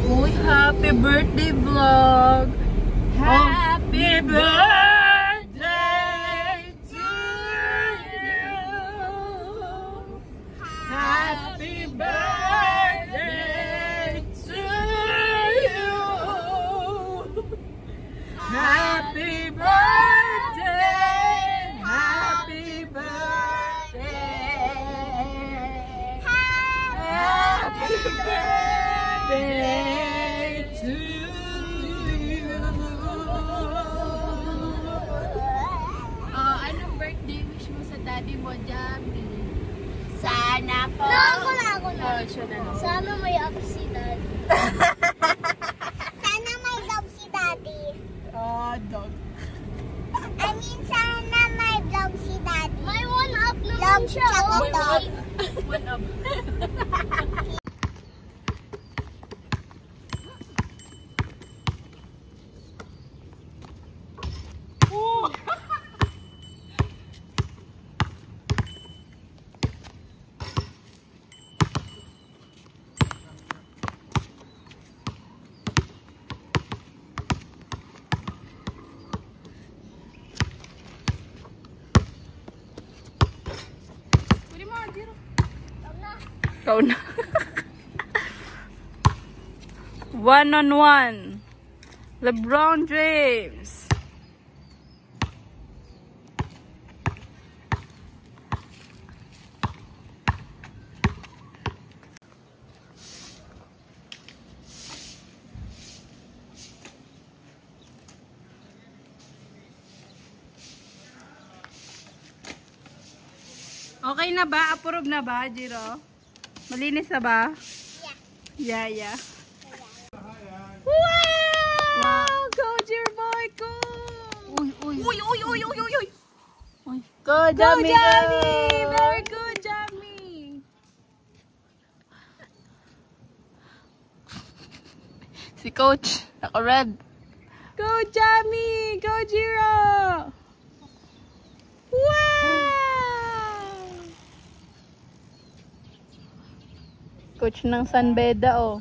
Uy, happy birthday vlog! Happy birthday to you! Happy birthday to you! Happy birthday! Happy birthday! Happy birthday to you! Anong birthday wish mo sa daddy mo, Jamie? Sana po. Ako na. Siya na lang. Sana may up si daddy. Sana may dog si daddy. Dog. I mean, sana may vlog si daddy. May one up naman siya. Vlog tsaka dog. One up. Ikaw na. 1-on-1. LeBron James. Okay na ba? Approve na ba, Jiro? Malinis na ba? Yeah. Wow! Go, Jiro boy! Go! Uy! Go, Jamie! Very good, Jamie! Si Coach, naka-red. Go, Jamie! Go, Jiro! Wow! Coach ng San Beda, oh.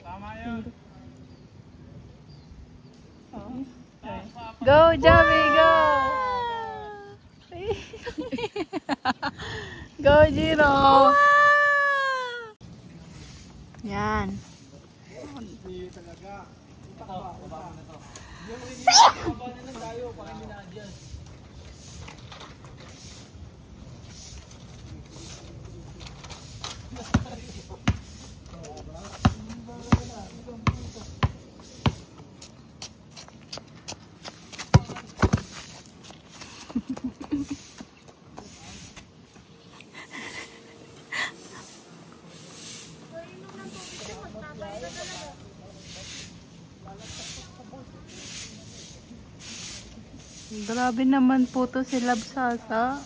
Tama yan. Go, Jamie, go! Go, Jiro! Yan. Hindi talaga. Baba na to. Baba na lang tayo para hindi na-adjust. Grabe naman po to si Labsasa.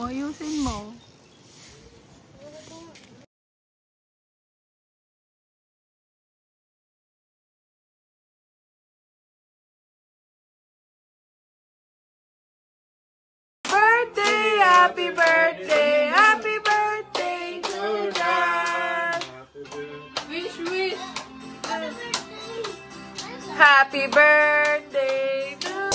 Ayusin mo. Happy birthday to Jan. Wish. Happy birthday to